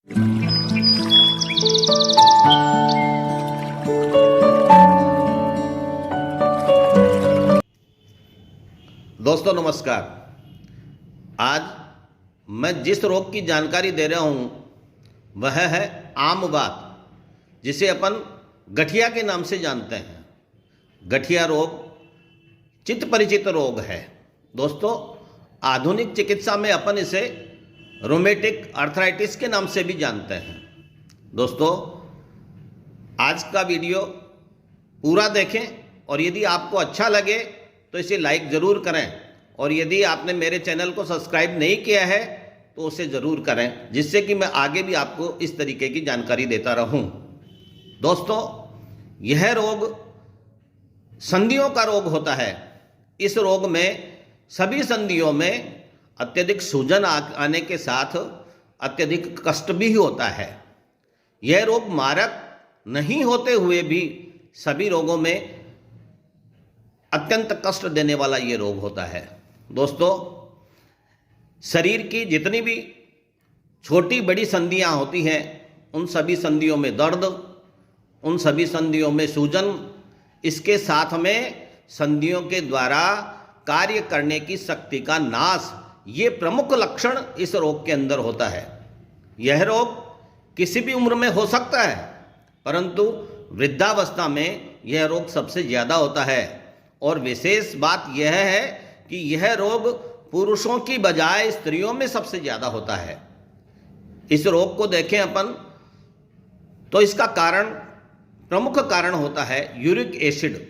दोस्तों नमस्कार। आज मैं जिस रोग की जानकारी दे रहा हूँ वह है आम बात, जिसे अपन गठिया के नाम से जानते हैं। गठिया रोग चित्त परिचित रोग है। दोस्तों, आधुनिक चिकित्सा में अपन इसे रोमेटिक आर्थराइटिस के नाम से भी जानते हैं। दोस्तों, आज का वीडियो पूरा देखें और यदि आपको अच्छा लगे तो इसे लाइक ज़रूर करें, और यदि आपने मेरे चैनल को सब्सक्राइब नहीं किया है तो उसे ज़रूर करें, जिससे कि मैं आगे भी आपको इस तरीके की जानकारी देता रहूं। दोस्तों, यह रोग संधियों का रोग होता है। इस रोग में सभी संधियों में अत्यधिक सूजन आने के साथ अत्यधिक कष्ट भी होता है। यह रोग मारक नहीं होते हुए भी सभी रोगों में अत्यंत कष्ट देने वाला ये रोग होता है। दोस्तों, शरीर की जितनी भी छोटी बड़ी संधियां होती हैं, उन सभी संधियों में दर्द, उन सभी संधियों में सूजन, इसके साथ में संधियों के द्वारा कार्य करने की शक्ति का नाश, ये प्रमुख लक्षण इस रोग के अंदर होता है। यह रोग किसी भी उम्र में हो सकता है, परंतु वृद्धावस्था में यह रोग सबसे ज़्यादा होता है। और विशेष बात यह है कि यह रोग पुरुषों की बजाय स्त्रियों में सबसे ज़्यादा होता है। इस रोग को देखें अपन तो इसका कारण, प्रमुख कारण होता है यूरिक एसिड।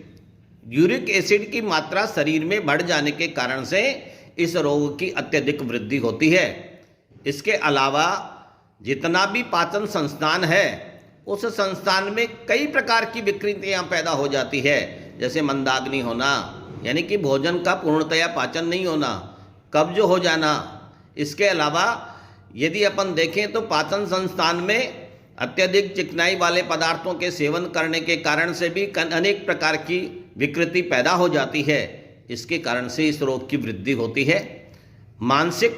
यूरिक एसिड की मात्रा शरीर में बढ़ जाने के कारण से इस रोग की अत्यधिक वृद्धि होती है। इसके अलावा जितना भी पाचन संस्थान है, उस संस्थान में कई प्रकार की विकृतियां पैदा हो जाती है, जैसे मंदाग्नि होना, यानी कि भोजन का पूर्णतया पाचन नहीं होना, कब्ज हो जाना। इसके अलावा यदि अपन देखें तो पाचन संस्थान में अत्यधिक चिकनाई वाले पदार्थों के सेवन करने के कारण से भी अनेक प्रकार की विकृति पैदा हो जाती है। इसके कारण से इस रोग की वृद्धि होती है। मानसिक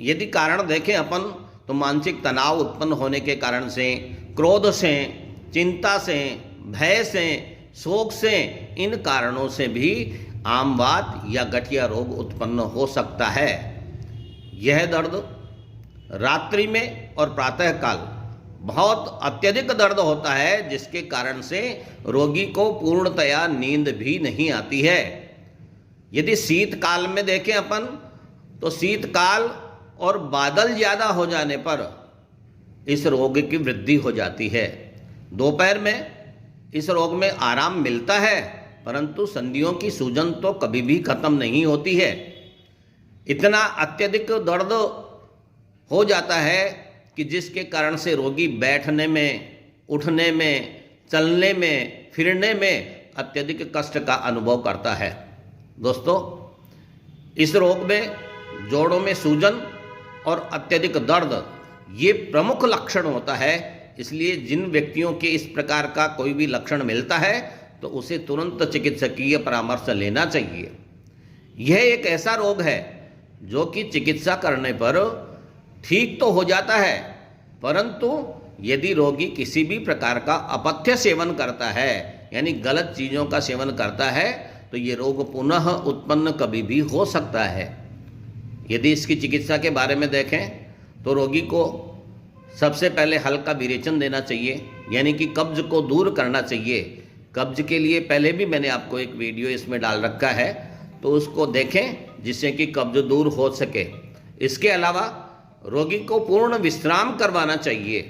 यदि कारण देखें अपन तो मानसिक तनाव उत्पन्न होने के कारण से, क्रोध से, चिंता से, भय से, शोक से, इन कारणों से भी आमवात या गठिया रोग उत्पन्न हो सकता है। यह दर्द रात्रि में और प्रातःकाल बहुत अत्यधिक दर्द होता है, जिसके कारण से रोगी को पूर्णतया नींद भी नहीं आती है। यदि शीतकाल में देखें अपन तो शीतकाल और बादल ज़्यादा हो जाने पर इस रोग की वृद्धि हो जाती है। दोपहर में इस रोग में आराम मिलता है, परंतु संधियों की सूजन तो कभी भी खत्म नहीं होती है। इतना अत्यधिक दर्द हो जाता है कि जिसके कारण से रोगी बैठने में, उठने में, चलने में, फिरने में अत्यधिक कष्ट का अनुभव करता है। दोस्तों, इस रोग में जोड़ों में सूजन और अत्यधिक दर्द ये प्रमुख लक्षण होता है। इसलिए जिन व्यक्तियों के इस प्रकार का कोई भी लक्षण मिलता है तो उसे तुरंत चिकित्सकीय परामर्श लेना चाहिए। यह एक ऐसा रोग है जो कि चिकित्सा करने पर ठीक तो हो जाता है, परंतु यदि रोगी किसी भी प्रकार का अपथ्य सेवन करता है, यानी गलत चीज़ों का सेवन करता है, तो ये रोग पुनः उत्पन्न कभी भी हो सकता है। यदि इसकी चिकित्सा के बारे में देखें तो रोगी को सबसे पहले हल्का विरेचन देना चाहिए, यानी कि कब्ज को दूर करना चाहिए। कब्ज के लिए पहले भी मैंने आपको एक वीडियो इसमें डाल रखा है, तो उसको देखें जिससे कि कब्ज दूर हो सके। इसके अलावा रोगी को पूर्ण विश्राम करवाना चाहिए।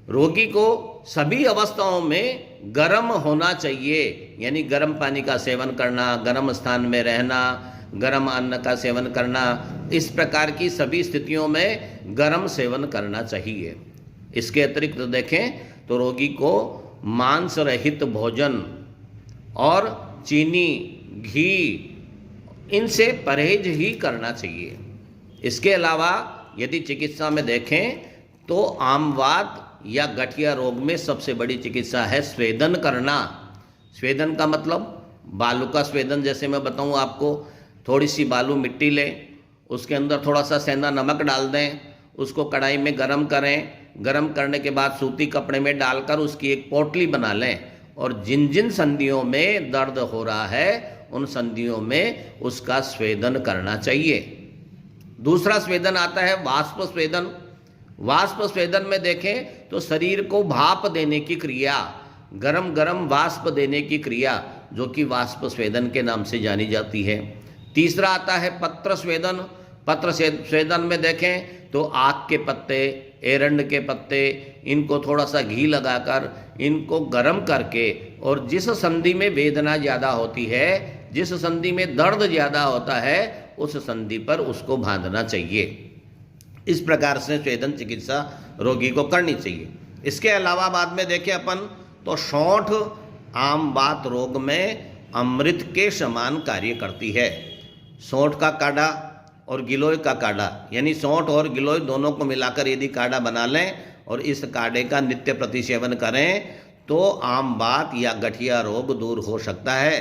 रोगी को सभी अवस्थाओं में गर्म होना चाहिए, यानी गर्म पानी का सेवन करना, गर्म स्थान में रहना, गर्म अन्न का सेवन करना, इस प्रकार की सभी स्थितियों में गर्म सेवन करना चाहिए। इसके अतिरिक्त देखें तो रोगी को मांस रहित भोजन और चीनी, घी, इनसे परहेज ही करना चाहिए। इसके अलावा यदि चिकित्सा में देखें तो आमवात या गठिया रोग में सबसे बड़ी चिकित्सा है स्वेदन करना। स्वेदन का मतलब बालू का स्वेदन। जैसे मैं बताऊं आपको, थोड़ी सी बालू मिट्टी लें, उसके अंदर थोड़ा सा सेंधा नमक डाल दें, उसको कढ़ाई में गरम करें, गर्म करने के बाद सूती कपड़े में डालकर उसकी एक पोटली बना लें और जिन जिन संधियों में दर्द हो रहा है उन संधियों में उसका स्वेदन करना चाहिए। दूसरा स्वेदन आता है वाष्प स्वेदन। वाष्प स्वेदन में देखें तो शरीर को भाप देने की क्रिया, गरम गरम वाष्प देने की क्रिया, जो कि वाष्प स्वेदन के नाम से जानी जाती है। तीसरा आता है पत्र स्वेदन। पत्र स्वेदन में देखें तो आक के पत्ते, एरंड के पत्ते, इनको थोड़ा सा घी लगाकर इनको गर्म करके और जिस संधि में वेदना ज़्यादा होती है, जिस संधि में दर्द ज़्यादा होता है, उस संधि पर उसको बांधना चाहिए। इस प्रकार से स्वेदन चिकित्सा रोगी को करनी चाहिए। इसके अलावा बाद में देखें अपन तो सौंठ आम बात रोग में अमृत के समान कार्य करती है। सौंठ का काढ़ा और गिलोय का काढ़ा, यानी सौंठ और गिलोय दोनों को मिलाकर यदि काढ़ा बना लें और इस काढ़े का नित्य प्रति सेवन करें तो आम बात या गठिया रोग दूर हो सकता है।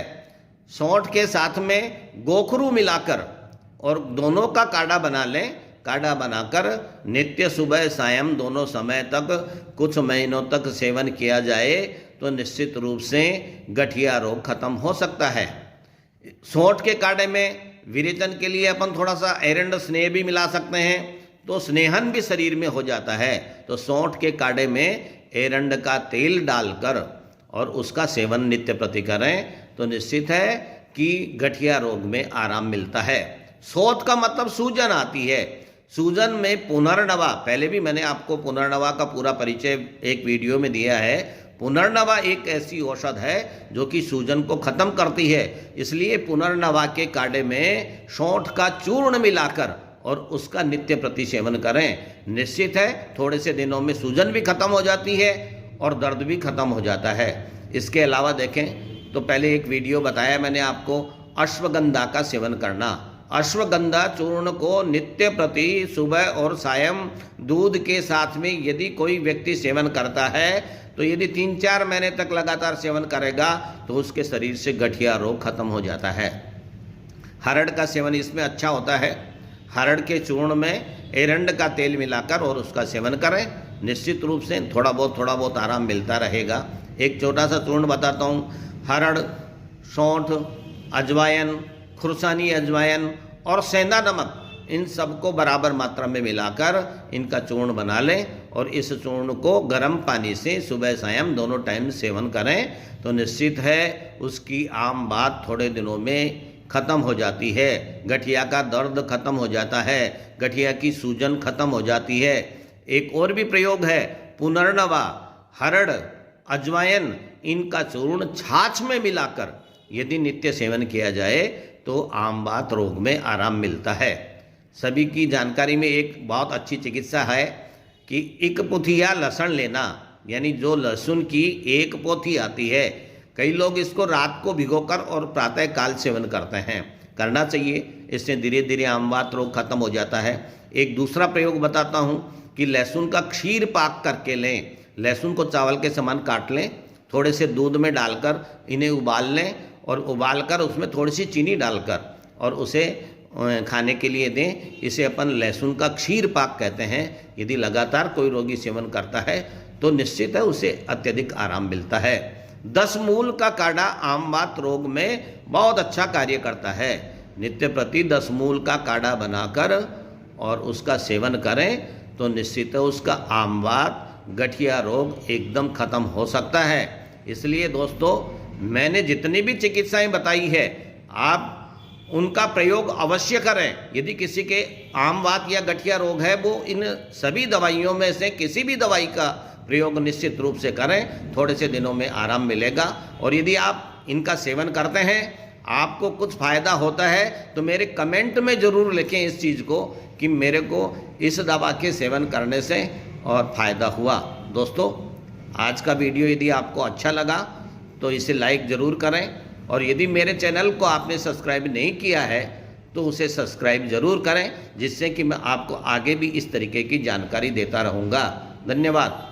सौंठ के साथ में गोखरू मिलाकर और दोनों का काढ़ा बना लें। काढ़ा बनाकर नित्य सुबह सायं दोनों समय तक कुछ महीनों तक सेवन किया जाए तो निश्चित रूप से गठिया रोग खत्म हो सकता है। सौंठ के काढ़े में विरेचन के लिए अपन थोड़ा सा एरंड स्नेह भी मिला सकते हैं तो स्नेहन भी शरीर में हो जाता है। तो सौंठ के काढ़े में एरंड का तेल डालकर और उसका सेवन नित्य प्रति करें तो निश्चित है कि गठिया रोग में आराम मिलता है। शोथ का मतलब सूजन आती है। सूजन में पुनर्नवा, पहले भी मैंने आपको पुनर्नवा का पूरा परिचय एक वीडियो में दिया है। पुनर्नवा एक ऐसी औषध है जो कि सूजन को खत्म करती है, इसलिए पुनर्नवा के काढ़े में सौंठ का चूर्ण मिलाकर और उसका नित्य प्रति सेवन करें। निश्चित है थोड़े से दिनों में सूजन भी खत्म हो जाती है और दर्द भी खत्म हो जाता है। इसके अलावा देखें तो पहले एक वीडियो बताया मैंने आपको अश्वगंधा का सेवन करना। अश्वगंधा चूर्ण को नित्य प्रति सुबह और सायं दूध के साथ में यदि कोई व्यक्ति सेवन करता है तो यदि 3-4 महीने तक लगातार सेवन करेगा तो उसके शरीर से गठिया रोग खत्म हो जाता है। हरड़ का सेवन इसमें अच्छा होता है। हरड़ के चूर्ण में एरंड का तेल मिलाकर और उसका सेवन करें। निश्चित रूप से थोड़ा बहुत आराम मिलता रहेगा। एक छोटा सा चूर्ण बताता हूँ। हरड़, सौंठ, अजवाइन, खुरसानी अजवाइन और सेंधा नमक, इन सबको बराबर मात्रा में मिलाकर इनका चूर्ण बना लें और इस चूर्ण को गर्म पानी से सुबह सायं दोनों टाइम सेवन करें तो निश्चित है उसकी आम बात थोड़े दिनों में खत्म हो जाती है। गठिया का दर्द खत्म हो जाता है, गठिया की सूजन खत्म हो जाती है। एक और भी प्रयोग है, पुनर्नवा, हरड़, अजवाइन, इनका चूर्ण छाछ में मिलाकर यदि नित्य सेवन किया जाए तो आम बात रोग में आराम मिलता है। सभी की जानकारी में एक बहुत अच्छी चिकित्सा है कि एक पोथिया लहसुन लेना, यानी जो लहसुन की एक पोथी आती है। कई लोग इसको रात को भिगोकर और प्रातः काल सेवन करते हैं, करना चाहिए। इससे धीरे धीरे आम बात रोग खत्म हो जाता है। एक दूसरा प्रयोग बताता हूँ कि लहसुन का क्षीर पाक करके लें। लहसुन को चावल के समान काट लें, थोड़े से दूध में डालकर इन्हें उबाल लें और उबालकर उसमें थोड़ी सी चीनी डालकर और उसे खाने के लिए दें। इसे अपन लहसुन का क्षीर पाक कहते हैं। यदि लगातार कोई रोगी सेवन करता है तो निश्चित है उसे अत्यधिक आराम मिलता है। 10 मूल का काढ़ा आम बात रोग में बहुत अच्छा कार्य करता है। नित्य प्रति 10 मूल का काढ़ा बनाकर और उसका सेवन करें तो निश्चित है उसका आम बात गठिया रोग एकदम खत्म हो सकता है। इसलिए दोस्तों मैंने जितनी भी चिकित्साएं बताई है आप उनका प्रयोग अवश्य करें। यदि किसी के आम वात या गठिया रोग है वो इन सभी दवाइयों में से किसी भी दवाई का प्रयोग निश्चित रूप से करें, थोड़े से दिनों में आराम मिलेगा। और यदि आप इनका सेवन करते हैं आपको कुछ फ़ायदा होता है तो मेरे कमेंट में ज़रूर लिखें इस चीज़ को कि मेरे को इस दवा के सेवन करने से और फ़ायदा हुआ। दोस्तों आज का वीडियो यदि आपको अच्छा लगा तो इसे लाइक ज़रूर करें और यदि मेरे चैनल को आपने सब्सक्राइब नहीं किया है तो उसे सब्सक्राइब ज़रूर करें, जिससे कि मैं आपको आगे भी इस तरीके की जानकारी देता रहूँगा। धन्यवाद।